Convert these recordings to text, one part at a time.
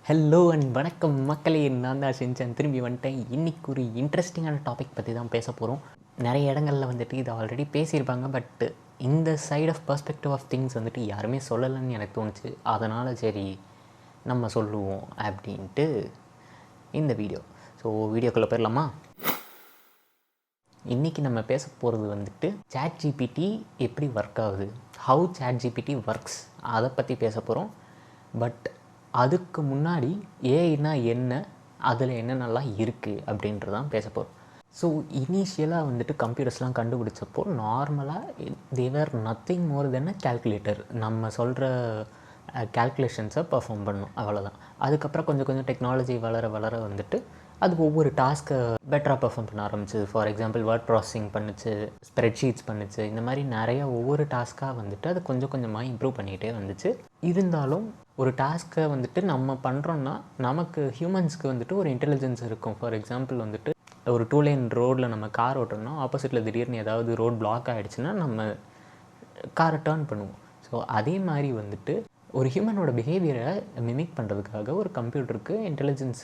Hello and வணக்கம் மக்களே, நான் தான் செஞ்சேன், திரும்பி வந்துட்டேன். இன்றைக்கி ஒரு இன்ட்ரெஸ்டிங்கான டாபிக் பற்றி தான் பேச போகிறோம். நிறைய இடங்களில் வந்துட்டு இதை ஆல்ரெடி பேசியிருப்பாங்க, பட் இந்த side of perspective of things வந்துட்டு யாருமே சொல்லலைன்னு எனக்கு தோணுச்சு. அதனால் சரி நம்ம சொல்லுவோம் அப்படின்ட்டு இந்த வீடியோ. ஸோ வீடியோக்குள்ளே போயிடலாமா? இன்றைக்கி நம்ம பேச போகிறது வந்துட்டு ChatGPT எப்படி ஒர்க் ஆகுது, ஹவு ChatGPT ஒர்க்ஸ், அதை பற்றி பேச போகிறோம். பட் அதுக்கு முன்னாடி ஏஐனா என்ன, அதில் என்னென்னலாம் இருக்குது அப்படின்றதான் பேச போகிறோம். ஸோ இனிஷியலாக வந்துட்டு கம்ப்யூட்டர்ஸ்லாம் கண்டுபிடிச்சப்போ நார்மலாக தேவர் நத்திங் மோர் தென் அ கேல்குலேட்டர். நம்ம சொல்கிற கேல்குலேஷன்ஸை பர்ஃபார்ம் பண்ணும், அவ்வளோதான். அதுக்கப்புறம் கொஞ்சம் கொஞ்சம் டெக்னாலஜி வளர வளர வந்துட்டு அது ஒவ்வொரு டாஸ்க்கை பெட்டராக பர்ஃபார்ம் பண்ண ஆரம்பிச்சு. ஃபார் எக்ஸாம்பிள் வேர்ட் ப்ராசஸிங் பண்ணுச்சு, ஸ்ப்ரெட்ஷீட்ஸ் பண்ணுச்சு, இந்த மாதிரி நிறைய ஒவ்வொரு டாஸ்க்காக வந்துட்டு அது கொஞ்சம் கொஞ்சமாக இம்ப்ரூவ் பண்ணிகிட்டே வந்துச்சு. இருந்தாலும் ஒரு டாஸ்க்கை வந்துட்டு நம்ம பண்ணுறோன்னா நமக்கு ஹியூமன்ஸ்க்கு வந்துட்டு ஒரு இன்டெலிஜென்ஸ் இருக்கும். ஃபார் எக்ஸாம்பிள் வந்துட்டு ஒரு 2 லேன் ரோடில் நம்ம கார் ஓட்டுறோம்னா ஆப்போசிட்டில் திடீர்னு ஏதாவது ரோட் பிளாக் ஆகிடுச்சுன்னா நம்ம காரை டேர்ன் பண்ணுவோம். ஸோ அதே மாதிரி வந்துட்டு ஒரு ஹியூமனோட பிஹேவியரை மிமிக் பண்ணுறதுக்காக ஒரு கம்ப்யூட்டருக்கு இன்டெலிஜென்ஸ்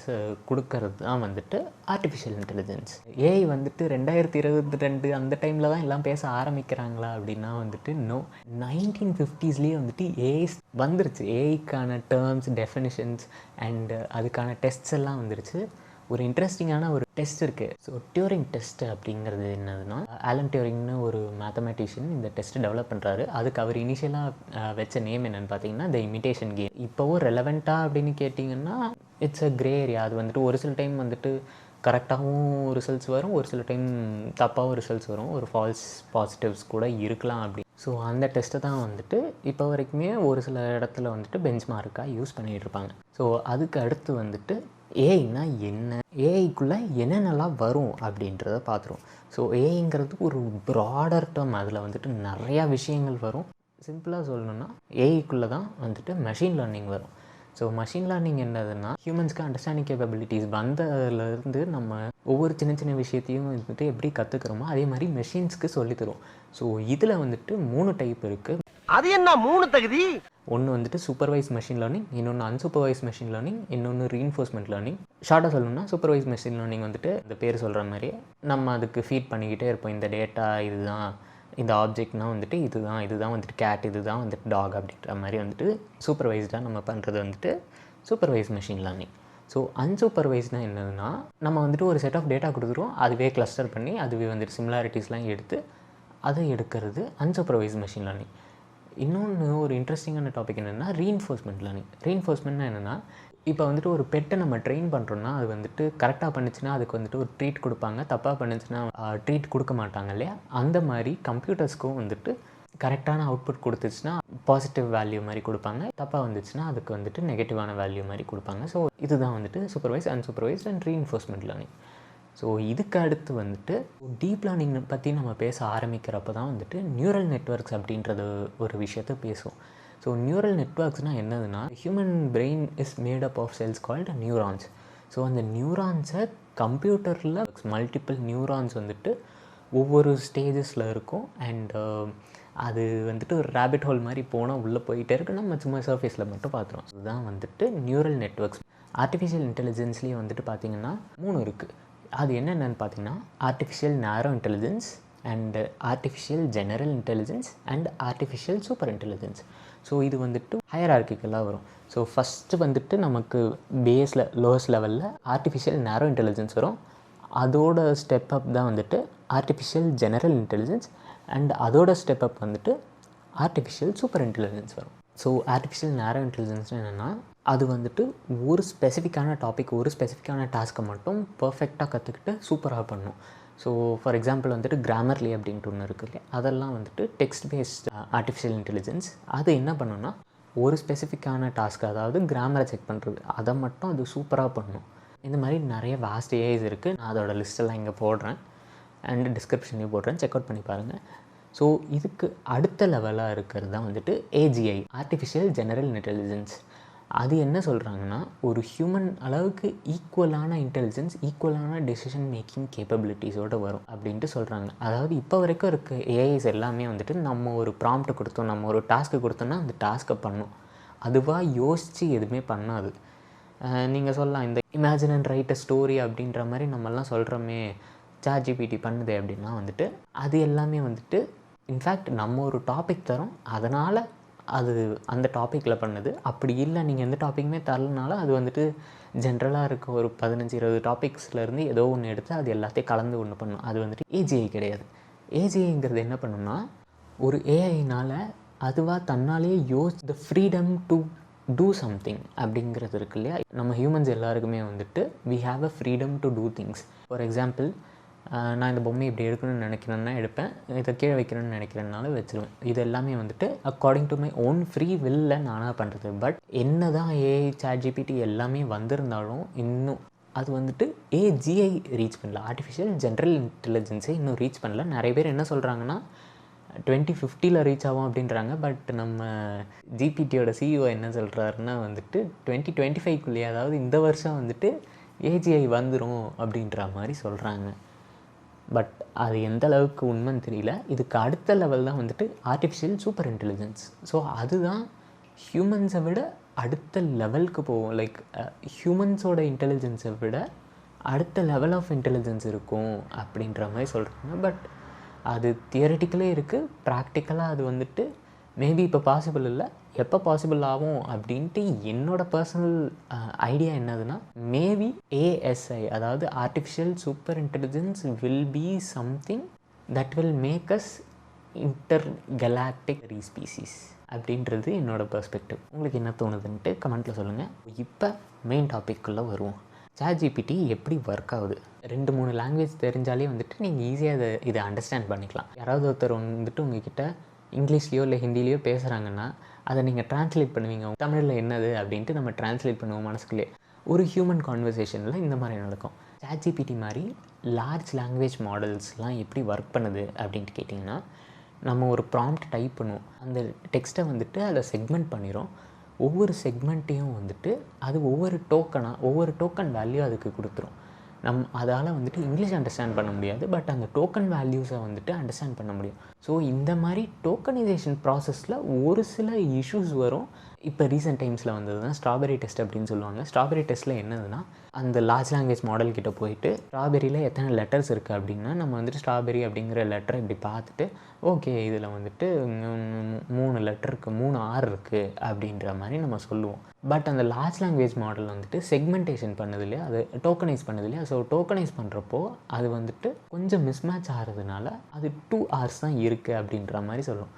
கொடுக்கறது தான் வந்துட்டு ஆர்டிஃபிஷியல் இன்டெலிஜென்ஸ். ஏஐ வந்துட்டு 2022 அந்த டைமில் தான் எல்லாம் பேச ஆரம்பிக்கிறாங்களா அப்படின்னா வந்துட்டு நோ. 1950ஸ்லேயே வந்துட்டு ஏஐ வந்துருச்சு. ஏஐக்கான டேர்ம்ஸ், டெஃபினிஷன்ஸ் அண்ட் அதுக்கான டெஸ்ட்ஸ் எல்லாம் வந்துருச்சு. ஒரு இன்ட்ரெஸ்டிங்கான ஒரு டெஸ்ட் இருக்குது. ஸோ டியூரிங் டெஸ்ட் அப்படிங்கிறது என்னதுன்னா, ஆலன் டியூரிங்னு ஒரு மேத்தமெட்டிஷியன் இந்த டெஸ்ட்டு டெவலப் பண்ணுறாரு. அதுக்கு அவர் இனிஷியலாக வச்ச நேம் என்னென்னு பார்த்தீங்கன்னா த இமிட்டேஷன் கேம். இப்போவும் ரெலவெண்ட்டாக அப்படின்னு கேட்டிங்கன்னா இட்ஸ் அ கிரே ஏரியா. அது வந்துட்டு ஒரு சில டைம் வந்துட்டு கரெக்டாகவும் ரிசல்ட்ஸ் வரும், ஒரு சில டைம் தப்பாகவும் ரிசல்ட்ஸ் வரும், ஒரு ஃபால்ஸ் பாசிட்டிவ்ஸ் கூட இருக்கலாம் அப்படி. ஸோ அந்த டெஸ்ட்டை தான் வந்துட்டு இப்போ வரைக்குமே ஒரு சில இடத்துல வந்துட்டு பெஞ்ச் மார்க்காக யூஸ் பண்ணிகிட்டு இருப்பாங்க. ஸோ அதுக்கு அடுத்து வந்துட்டு ஏஐனா என்ன, ஏஐக்குள்ளே என்னென்னலாம் வரும் அப்படின்றத பார்த்துருவோம். ஸோ ஏஐங்கிறது ஒரு ப்ராடர் டேர்ம். அதில் வந்துட்டு நிறையா விஷயங்கள் வரும். சிம்பிளாக சொல்லணுன்னா ஏஐக்குள்ளே தான் வந்துட்டு மெஷின் லேர்னிங் வரும். ஸோ மெஷின் லேர்னிங் என்னதுன்னா ஹியூமன்ஸ்க்கு அண்டர்ஸ்டாண்டிங் கேப்பபிலிட்டிஸ் வந்ததுலேருந்து நம்ம ஒவ்வொரு சின்ன சின்ன விஷயத்தையும் வந்துட்டு எப்படி கற்றுக்குறோமோ அதே மாதிரி மெஷின்ஸ்க்கு சொல்லித்தரும். ஸோ இதில் வந்துட்டு 3 டைப் இருக்குது. அது என்ன 3 தகுதி? ஒன்று வந்துட்டு சூப்பர்வைஸ் மெஷின் லேர்னிங், இன்னொன்று அன்சூப்பர்வைஸ் மெஷின் லேர்னிங், இன்னொன்று ரீஇன்ஃபோர்ஸ்மெண்ட் லேர்னிங். ஷார்ட்டாக சொல்லணும்னா சூப்பர்வைஸ் மெஷின் லேர்னிங் வந்துட்டு இந்த பேர் சொல்கிற மாதிரியே நம்ம அதுக்கு ஃபீட் பண்ணிக்கிட்டே இருப்போம். இந்த டேட்டா இதுதான், இந்த ஆப்ஜெக்ட்னால் வந்துட்டு இதுதான் வந்துட்டு கேட், இதுதான் வந்துட்டு டாக் அப்படின்ற மாதிரி வந்துட்டு சூப்பர்வைஸ்டாக நம்ம பண்ணுறது வந்துட்டு சூப்பர்வைஸ் மெஷின் லேர்னிங். ஸோ அன்சூப்பர்வைஸ்னால் என்னதுன்னா, நம்ம வந்துட்டு ஒரு செட் ஆஃப் டேட்டா கொடுத்துருவோம், அதுவே கிளஸ்டர் பண்ணி அதுவே வந்துட்டு சிமிலாரிட்டிஸ்லாம் எடுத்து அதை எடுக்கிறது அன்சூப்பர்வைஸ் மெஷின் லேர்னிங். இன்னொன்று ஒரு இன்ட்ரெஸ்டிங்கான டாபிக் என்னென்னா ரீஇன்ஃபோர்ஸ்மெண்ட் லேர்னிங். ரீஇன்ஃபோர்ஸ்மெண்ட்னா என்னென்னா, இப்போ வந்துட்டு ஒரு பெட்டை நம்ம ட்ரெயின் பண்ணுறோன்னா அது வந்துட்டு கரெக்டாக பண்ணிச்சுன்னா அதுக்கு வந்துட்டு ஒரு ட்ரீட் கொடுப்பாங்க, தப்பாக பண்ணிச்சுன்னா ட்ரீட் கொடுக்க மாட்டாங்க இல்லையா? அந்த மாதிரி கம்ப்யூட்டர்ஸ்க்கும் வந்துட்டு கரெக்டான அவுட்புட் கொடுத்துச்சுன்னா பாசிட்டிவ் வேல்யூ மாதிரி கொடுப்பாங்க, தப்பாக வந்துச்சுன்னா அதுக்கு வந்துட்டு நெகட்டிவான வேல்யூ மாதிரி கொடுப்பாங்க. ஸோ இதுதான் வந்துட்டு supervise, unsupervised and reinforcement learning. So இதுக்கு அடுத்து வந்துட்டு டீப் லேர்னிங் பற்றி நம்ம பேச ஆரம்பிக்கிறப்ப தான் வந்துட்டு நியூரல் நெட்வொர்க்ஸ் அப்படின்றது ஒரு விஷயத்தை பேசுவோம். ஸோ நியூரல் நெட்வொர்க்ஸ்னால் என்னதுன்னா, human brain is made up of cells called neurons. So அந்த நியூரான்ஸை கம்ப்யூட்டரில் மல்டிபிள் நியூரான்ஸ் வந்துட்டு ஒவ்வொரு ஸ்டேஜஸில் இருக்கும். அண்ட் அது வந்துட்டு ஒரு ரேபிட் ஹோல் மாதிரி போனால் உள்ளே போயிட்டே இருக்குது, நம்ம சும்மா சர்ஃபேஸில் மட்டும் பார்த்துருவோம். இதுதான் வந்துட்டு நியூரல் நெட்வொர்க்ஸ். ஆர்டிஃபிஷியல் இன்டெலிஜென்ஸ்லேயே வந்துட்டு பார்த்திங்கன்னா 3 இருக்குது. அது என்னென்னு பார்த்தீங்கன்னா ஆர்டிஃபிஷியல் நேரோ intelligence and artificial general intelligence and artificial super intelligence. So இது வந்துட்டு ஹையரார்க்கிக்கெல்லாம் வரும். ஸோ ஃபஸ்ட்டு வந்துட்டு நமக்கு பேஸில் லோவஸ்ட் லெவலில் ஆர்டிஃபிஷியல் நேரோ இன்டெலிஜென்ஸ் வரும். அதோட ஸ்டெப் அப் தான் வந்துட்டு ஆர்டிஃபிஷியல் ஜெனரல் இன்டெலிஜென்ஸ் அண்ட் அதோட ஸ்டெப் அப் வந்துட்டு ஆர்டிஃபிஷியல் சூப்பர் இன்டெலிஜென்ஸ் வரும். ஸோ ஆர்டிஃபிஷியல் நேரோ இன்டெலிஜென்ஸ்னு என்னென்னா, அது வந்துட்டு ஒரு ஸ்பெசிஃபிக்கான டாபிக், ஒரு ஸ்பெசிஃபிக்கான டாஸ்க்கை மட்டும் பர்ஃபெக்டாக கற்றுக்கிட்டு சூப்பராக பண்ணும். ஸோ ஃபார் எக்ஸாம்பிள் வந்துட்டு கிராமர்லி அப்படின்ட்டு ஒன்று இருக்குது இல்லையா, அதெல்லாம் வந்துட்டு டெக்ஸ்ட் பேஸ்ட் ஆர்டிஃபிஷியல் இன்டெலிஜென்ஸ். அது என்ன பண்ணுன்னா, ஒரு ஸ்பெசிஃபிக்கான டாஸ்க், அதாவது கிராமரை செக் பண்ணுறது, அதை மட்டும் அது சூப்பராக பண்ணும். இந்த மாதிரி நிறைய வாஸ்ட் ஏஐஸ் இருக்குது. நான் அதோட லிஸ்ட்டெல்லாம் இங்கே போடுறேன் அண்ட் டிஸ்கிரிப்ஷன்லேயும் போடுறேன், செக் அவுட் பண்ணி பாருங்கள். ஸோ இதுக்கு அடுத்த லெவலாக இருக்கிறது தான் வந்துட்டு ஏஜிஐ, ஆர்டிஃபிஷியல் ஜெனரல் இன்டெலிஜென்ஸ். அது என்ன சொல்கிறாங்கன்னா, ஒரு ஹியூமன் அளவுக்கு ஈக்குவலான இன்டெலிஜென்ஸ், ஈக்குவலான டெசிஷன் மேக்கிங் கேப்பபிலிட்டிஸோடு வரும் அப்படின்ட்டு சொல்கிறாங்க. அதாவது இப்போ வரைக்கும் இருக்க ஏஐஸ் எல்லாமே வந்துட்டு நம்ம ஒரு ப்ராம்ப்ட் கொடுத்தோம், நம்ம ஒரு டாஸ்க்கு கொடுத்தோன்னா அந்த டாஸ்க்கை பண்ணும், அதுவாக யோசித்து எதுவுமே பண்ணாது. நீங்கள் சொல்லலாம் இந்த imagine and right a story அப்படின்ற மாதிரி நம்மலாம் சொல்கிறோமே ChatGPT பண்ணுது அப்படின்னா வந்துட்டு அது எல்லாமே வந்துட்டு இன்ஃபேக்ட் நம்ம ஒரு டாபிக் தரோம், அதனால் அது அந்த டாப்பிக்கில் பண்ணுது. அப்படி இல்லை நீங்கள் எந்த டாப்பிக்குமே தரலனால அது வந்துட்டு ஜென்ரலாக இருக்க ஒரு 15-20 டாபிக்ஸ்லேருந்து ஏதோ ஒன்று எடுத்து அது எல்லாத்தையும் கலந்து ஒன்று பண்ணும். அது வந்துட்டு ஏஜிஐ கிடையாது. ஏஜிஐங்கிறது என்ன பண்ணுன்னா ஒரு ஏஐனால் அதுவாக தன்னாலேயே the freedom to do something அப்படிங்கிறது இருக்கு இல்லையா. நம்ம ஹியூமன்ஸ் எல்லாருக்குமே வந்துட்டு we have a freedom to do things. For example நான் இந்த பொம்மை இப்படி எடுக்கணும்னு நினைக்கிறேன்னா எடுப்பேன், இதை கீழே வைக்கணும்னு நினைக்கிறேன்னால வச்சுருவேன். இது எல்லாமே வந்துட்டு according to my own free வில்ல நானாக பண்ணுறது. பட் என்ன தான் ஏஐ ChatGPT எல்லாமே வந்திருந்தாலும் இன்னும் அது வந்துட்டு ஏஜிஐ ரீச் பண்ணல, ஆர்டிஃபிஷியல் ஜென்ரல் இன்டெலிஜென்ஸை இன்னும் ரீச் பண்ணல. நிறைய பேர் என்ன சொல்கிறாங்கன்னா 2050 ரீச் ஆகும் அப்படின்றாங்க. பட் நம்ம ஜிபிடியோட சிஇஓ என்ன சொல்கிறாருன்னா வந்துட்டு 2025 அதாவது இந்த வருஷம் வந்துட்டு ஏஜிஐ வந்துடும் அப்படின்ற மாதிரி சொல்கிறாங்க. பட் அது எந்த அளவுக்கு உண்மைன்னு தெரியல. இதுக்கு அடுத்த லெவல் தான் வந்துட்டு ஆர்டிஃபிஷியல் சூப்பர் இன்டெலிஜென்ஸ். ஸோ அதுதான் ஹியூமன்ஸை விட அடுத்த லெவலுக்கு போகும். லைக் ஹியூமன்ஸோட இன்டெலிஜென்ஸை விட அடுத்த லெவல் ஆஃப் இன்டெலிஜென்ஸ் இருக்கும் அப்படின்ற மாதிரி சொல்கிறாங்க. பட் அது தியரிட்டிக்கலே இருக்குது, ப்ராக்டிக்கலாக அது வந்துட்டு மேபி இப்போ பாசிபிள் இல்லை, எப்போ பாசிபிள் ஆகும் அப்படின்ட்டு என்னோட பர்சனல் ஐடியா என்னதுன்னா மேபி ஏஎஸ்ஐ அதாவது artificial super intelligence will be something that will make us intergalactic ரீஸ்பீசிஸ் அப்படின்றது என்னோட பெர்ஸ்பெக்டிவ். உங்களுக்கு என்ன தோணுதுன்ட்டு கமெண்ட்டில் சொல்லுங்கள். இப்போ மெயின் டாபிக்குள்ளே வருவோம். ChatGPT எப்படி ஒர்க் ஆகுது? 2-3 லாங்குவேஜ் தெரிஞ்சாலே வந்துட்டு நீங்கள் ஈஸியாக இதை அண்டர்ஸ்டாண்ட் பண்ணிக்கலாம். யாராவது ஒருத்தர் வந்துட்டு உங்ககிட்ட இங்கிலீஷ்லேயோ இல்லை ஹிந்திலேயோ பேசுகிறாங்கன்னா அதை நீங்கள் ட்ரான்ஸ்லேட் பண்ணுவீங்க. தமிழில் என்னது அப்படின்ட்டு நம்ம ட்ரான்ஸ்லேட் பண்ணுவோம் மனசுக்குள்ளே. ஒரு ஹியூமன் கான்வர்சேஷனில் இந்த மாதிரி நடக்கும். ChatGPT மாதிரி லார்ஜ் லாங்குவேஜ் மாடல்ஸ்லாம் எப்படி ஒர்க் பண்ணுது அப்படின்ட்டு கேட்டிங்கன்னா நம்ம ஒரு ப்ராம்ப்ட் டைப் பண்ணுவோம், அந்த டெக்ஸ்ட்டை வந்துட்டு அதை செக்மெண்ட் பண்ணிடும். ஒவ்வொரு செக்மெண்ட்டையும் வந்துட்டு அது ஒவ்வொரு டோக்கன் வேல்யூ அதுக்கு கொடுத்துரும். அதால் வந்துட்டு இங்கிலீஷ் அண்டர்ஸ்டாண்ட் பண்ண முடியாது, பட் அந்த டோக்கன் வேல்யூஸை வந்துட்டு அண்டர்ஸ்டாண்ட் பண்ண முடியும். ஸோ இந்த மாதிரி டோக்கனைசேஷன் ப்ராசஸில் ஒரு சில இஷ்யூஸ் வரும். இப்போ ரீசெண்ட் டைம்ஸில் வந்தது தான் ஸ்ட்ராபெரி டெஸ்ட் அப்படின்னு சொல்லுவாங்க. ஸ்ட்ராபெரி டெஸ்ட்டில் என்னதுன்னா அந்த லார்ஜ் லாங்குவேஜ் மாடல் கிட்ட போயிட்டு ஸ்ட்ராபெரியில் எத்தனை லெட்டர்ஸ் இருக்குது அப்படின்னா நம்ம வந்துட்டு ஸ்ட்ராபெரி அப்படிங்கிற லெட்டரை இப்படி பார்த்துட்டு ஓகே இதில் வந்துட்டு 3 லெட்டர் இருக்குது, 3 ஆர் இருக்குது அப்படின்ற மாதிரி நம்ம சொல்லுவோம். பட் அந்த லார்ஜ் லாங்குவேஜ் மாடல் வந்துட்டு செக்மெண்டேஷன் பண்ணது இல்லையா, அது டோக்கனைஸ் பண்ணது இல்லையா. ஸோ டோக்கனைஸ் பண்ணுறப்போ அது வந்துட்டு கொஞ்சம் மிஸ்மேட்ச் ஆகிறதுனால அது 2 hours தான் இருக்குது அப்படின்ற மாதிரி சொல்லுவோம்.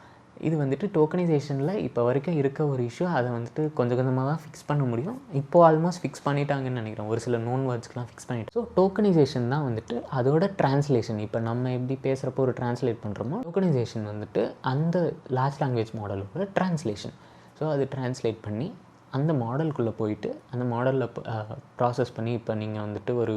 இது வந்துட்டு டோக்கனைசேஷனில் இப்போ வரைக்கும் இருக்க ஒரு இஷ்யூ. அதை வந்துட்டு கொஞ்சம் கொஞ்சமாக தான் ஃபிக்ஸ் பண்ண முடியும். இப்போது ஆல்மோஸ்ட் ஃபிக்ஸ் பண்ணிட்டாங்கன்னு நினைக்கிறேன். ஒரு சில நோன் வேர்ட்ஸ்க்கெலாம் ஃபிக்ஸ் பண்ணிவிட்டு. ஸோ டோக்கனைசேஷன் தான் வந்துட்டு அதோட ட்ரான்ஸ்லேஷன். இப்போ நம்ம எப்படி பேசுகிறப்போ ஒரு ட்ரான்ஸ்லேட் பண்ணுறோமோ டோக்கனைசேஷன் வந்துட்டு அந்த லார்ஜ் லாங்குவேஜ் மாடலோட ட்ரான்ஸ்லேஷன். ஸோ அது ட்ரான்ஸ்லேட் பண்ணி அந்த மாடலுக்குள்ளே போயிட்டு அந்த மாடலில் ப்ராசஸ் பண்ணி இப்போ நீங்கள் வந்துட்டு ஒரு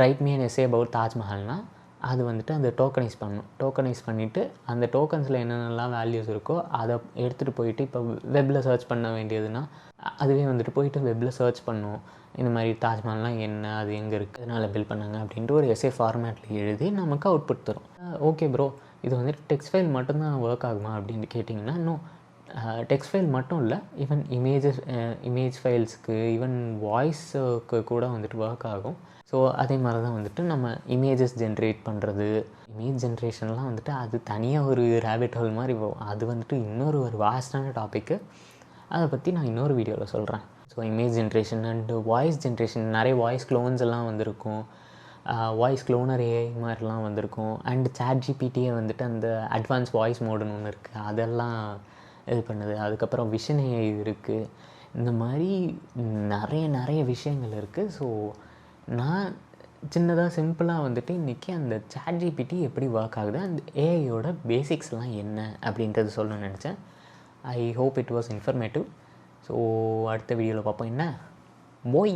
write me an essay about தாஜ்மஹால்னால் அது வந்துட்டு அந்த டோக்கனைஸ் பண்ணணும். டோக்கனைஸ் பண்ணிவிட்டு அந்த டோக்கன்ஸில் என்னென்னலாம் வேல்யூஸ் இருக்கோ அதை எடுத்துகிட்டு போயிட்டு இப்போ வெப்பில் சர்ச் பண்ண வேண்டியதுன்னா அதுவே வந்துட்டு போயிட்டு வெப்பில் சர்ச் பண்ணும். இந்த மாதிரி தாஜ்மஹால்லாம் என்ன, அது எங்கே இருக்குது, அதனால் பில் பண்ணாங்க அப்படின்ட்டு ஒரு எஸ்ஏ ஃபார்மேட்டில் எழுதி நமக்கு அவுட்புட் தரும். ஓகே ப்ரோ, இது வந்துட்டு டெக்ஸ்ட் ஃபைல் மட்டும்தான் ஒர்க் ஆகுமா அப்படின்னு கேட்டிங்கன்னா இன்னும் டெக்ஸ்ட் ஃபைல் மட்டும் இல்லை, ஈவன் இமேஜ் ஃபைல்ஸுக்கு ஈவன் வாய்ஸுக்கு கூட வந்துட்டு ஒர்க் ஆகும். ஸோ அதே மாதிரி தான் வந்துட்டு நம்ம இமேஜஸ் ஜென்ரேட் பண்ணுறது, இமேஜ் ஜென்ரேஷன்லாம் வந்துட்டு அது தனியாக ஒரு ரேபிட் ஹோல் மாதிரி போகும். அது வந்துட்டு இன்னொரு வாஸ்டான டாப்பிக்கு. அதை பற்றி நான் இன்னொரு வீடியோவில் சொல்கிறேன். So image generation and voice generation, நிறைய வாய்ஸ் க்ளோன்ஸ் எல்லாம் வந்திருக்கும். வாய்ஸ் க்ளோனர் ஏஐ மாதிரிலாம் வந்திருக்கும். அண்டு ChatGPTயே வந்துட்டு அந்த அட்வான்ஸ் வாய்ஸ் மோடுன்னு ஒன்று இருக்குது, அதெல்லாம் இது பண்ணுது. அதுக்கப்புறம் விஷன் ஏஐ இருக்குது. இந்த மாதிரி நிறைய விஷயங்கள் இருக்குது. ஸோ நான் சின்னதாக சிம்பிளாக வந்துட்டு இன்றைக்கி அந்த ChatGPT எப்படி ஒர்க் ஆகுது, அந்த ஏஐயோட பேசிக்ஸ்லாம் என்ன அப்படின்றது சொல்லணும்னு நினச்சேன். I hope it was informative. So அடுத்த வீடியோவில் பார்ப்போம். என்ன போய்